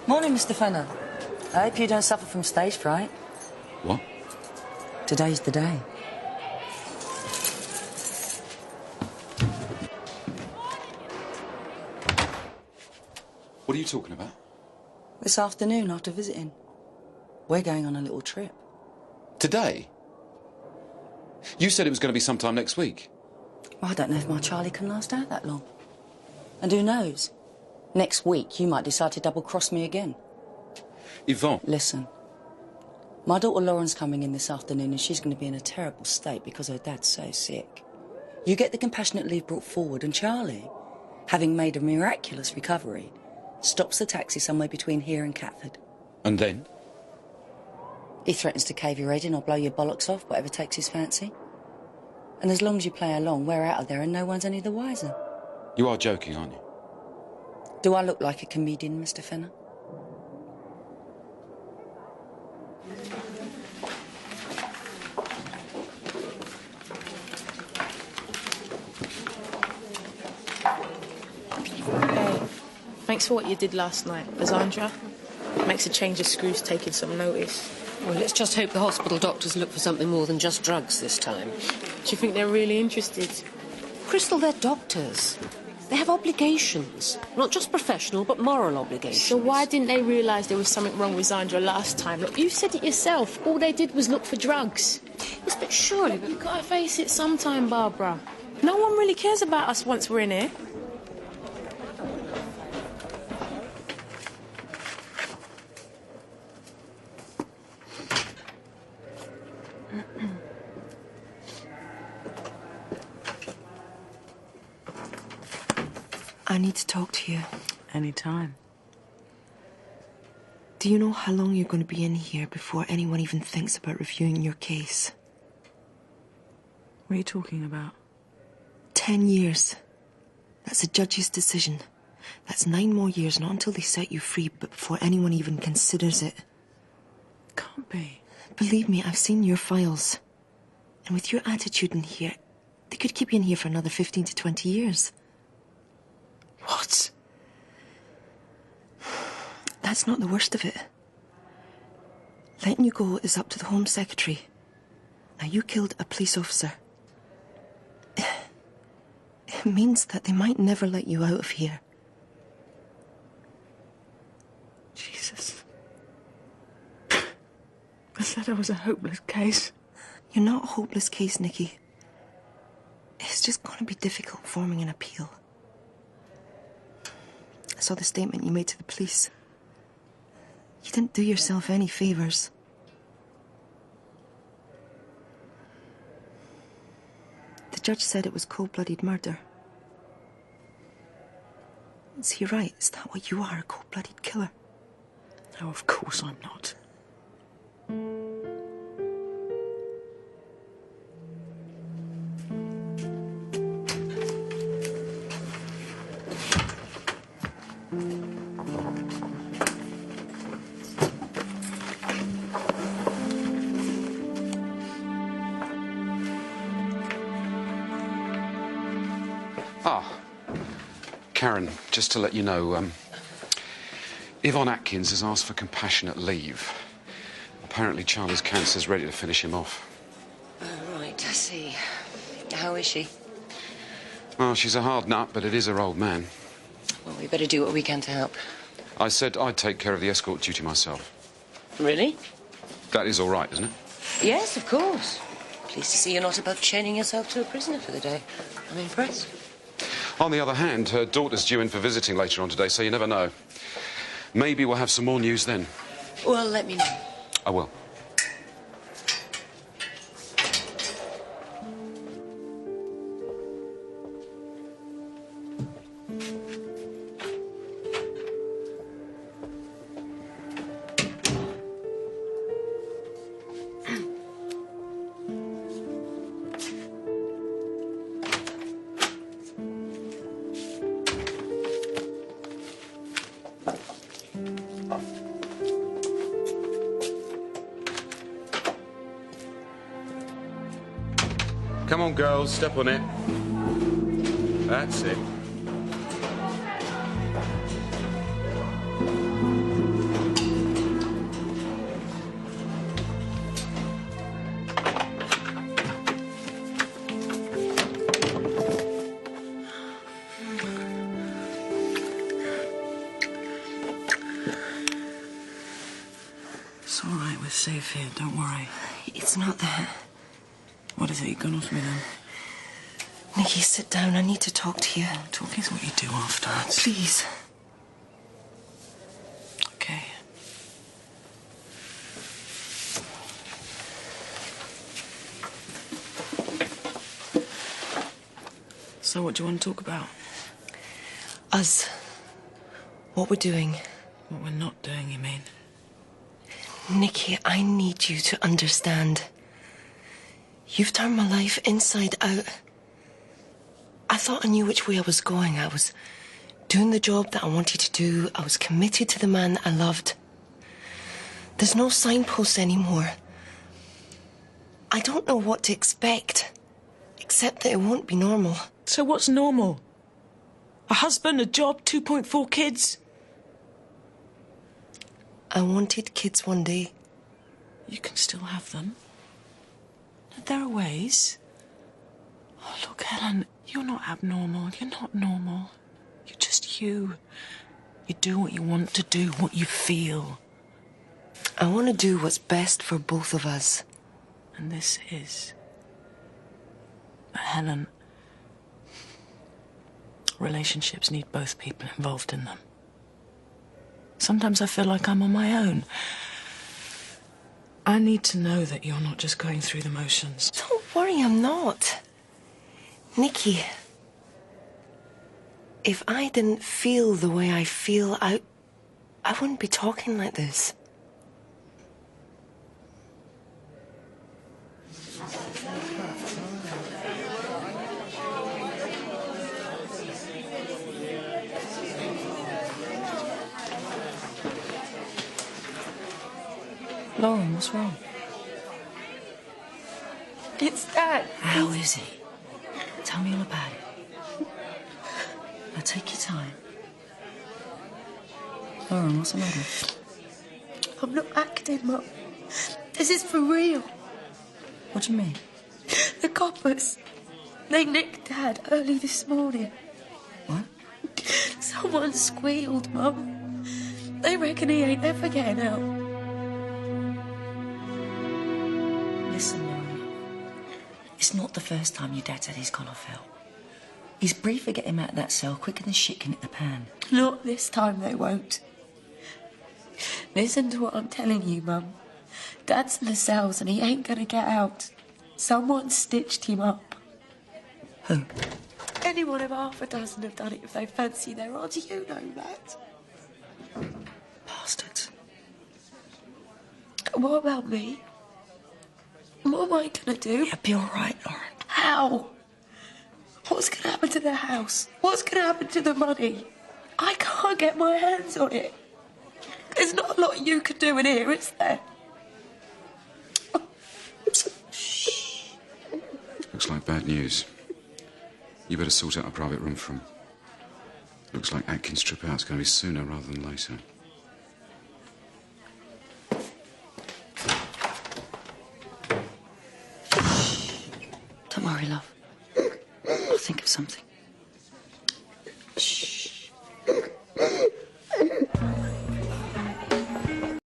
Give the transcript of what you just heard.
Morning, Mr. Fenner. I hope you don't suffer from stage fright. What? Today's the day. What are you talking about? This afternoon, after visiting, we're going on a little trip. Today? You said it was going to be sometime next week. Well, I don't know if my Charlie can last out that long. And who knows? Next week, you might decide to double-cross me again. Yvonne. Listen. My daughter Lauren's coming in this afternoon and she's going to be in a terrible state because her dad's so sick. You get the compassionate leave brought forward and Charlie, having made a miraculous recovery, stops the taxi somewhere between here and Catford. And then? He threatens to cave your head in or blow your bollocks off, whatever takes his fancy. And as long as you play along, we're out of there and no one's any the wiser. You are joking, aren't you? Do I look like a comedian, Mr. Fenner? Hey, thanks for what you did last night, Lysandra. Makes a change of screws taking some notice. Well, let's just hope the hospital doctors look for something more than just drugs this time. Do you think they're really interested? Crystal, they're doctors. They have obligations. Not just professional, but moral obligations. So why didn't they realise there was something wrong with Lysandra last time? Look, you said it yourself. All they did was look for drugs. Yes, but surely... You gotta face it sometime, Barbara. No one really cares about us once we're in here. I need to talk to you. Anytime. Do you know how long you're going to be in here before anyone even thinks about reviewing your case? What are you talking about? 10 years. That's a judge's decision. That's 9 more years, not until they set you free, but before anyone even considers it. Can't be. Believe me, I've seen your files. And with your attitude in here, they could keep you in here for another 15 to 20 years. What? That's not the worst of it. Letting you go is up to the Home Secretary. Now, you killed a police officer. It means that they might never let you out of here. Jesus. I said I was a hopeless case. You're not a hopeless case, Nikki. It's just going to be difficult forming an appeal. I saw the statement you made to the police. You didn't do yourself any favours. The judge said it was cold-blooded murder. Is he right? Is that what you are, a cold-blooded killer? No, of course I'm not. Karen, just to let you know, Yvonne Atkins has asked for compassionate leave. Apparently Charlie's cancer's ready to finish him off. Oh, right, I see. How is she? Well, she's a hard nut, but it is her old man. Well, we better do what we can to help. I said I'd take care of the escort duty myself. Really? That is all right, isn't it? Yes, of course. Pleased to see you're not above chaining yourself to a prisoner for the day. I'm impressed. On the other hand, her daughter's due in for visiting later on today, so you never know. Maybe we'll have some more news then. Well, let me know. I will. Come on, girls, step on it. That's it. It's all right, we're safe here, don't worry. It's not that. What is it, you've gone off me then? Nikki, sit down. I need to talk to you. Talking's what you do afterwards. Please. Okay. So what do you want to talk about? Us. What we're doing. What we're not doing, you mean? Nikki, I need you to understand. You've turned my life inside out. I thought I knew which way I was going. I was doing the job that I wanted to do. I was committed to the man I loved. There's no signposts anymore. I don't know what to expect, except that it won't be normal. So what's normal? A husband, a job, 2.4 kids? I wanted kids one day. You can still have them. There are ways. Oh, look, Helen, you're not abnormal. You're not normal. You're just you. You do what you want to do, what you feel. I want to do what's best for both of us. And this is. But Helen, relationships need both people involved in them. Sometimes I feel like I'm on my own. I need to know that you're not just going through the motions. Don't worry, I'm not. Nikki, if I didn't feel the way I feel, I wouldn't be talking like this. Lauren, what's wrong? It's Dad. How is he? Tell me all about it. Now take your time. Lauren, what's the matter? I'm not acting, Mum. This is for real. What do you mean? The coppers, they nicked Dad early this morning. What? Someone squealed, Mum. They reckon he ain't ever getting out. Listen, Lauren. It's not the first time your dad said he's gone off hell. His brief will get him out of that cell quicker than shit can hit the pan. Not this time, they won't. Listen to what I'm telling you, Mum. Dad's in the cells and he ain't gonna get out. Someone stitched him up. Who? Any one of half a dozen have done it if they fancy their odds. You know that. Bastards. What about me? What am I gonna do? You'll be all right, Lauren. How? What's gonna happen to the house? What's gonna happen to the money? I can't get my hands on it. There's not a lot you can do in here, is there? Looks like bad news. You better sort out a private room for him. Looks like Atkins' trip out's going to be sooner rather than later. Don't worry, love. I'll think of something. Shh.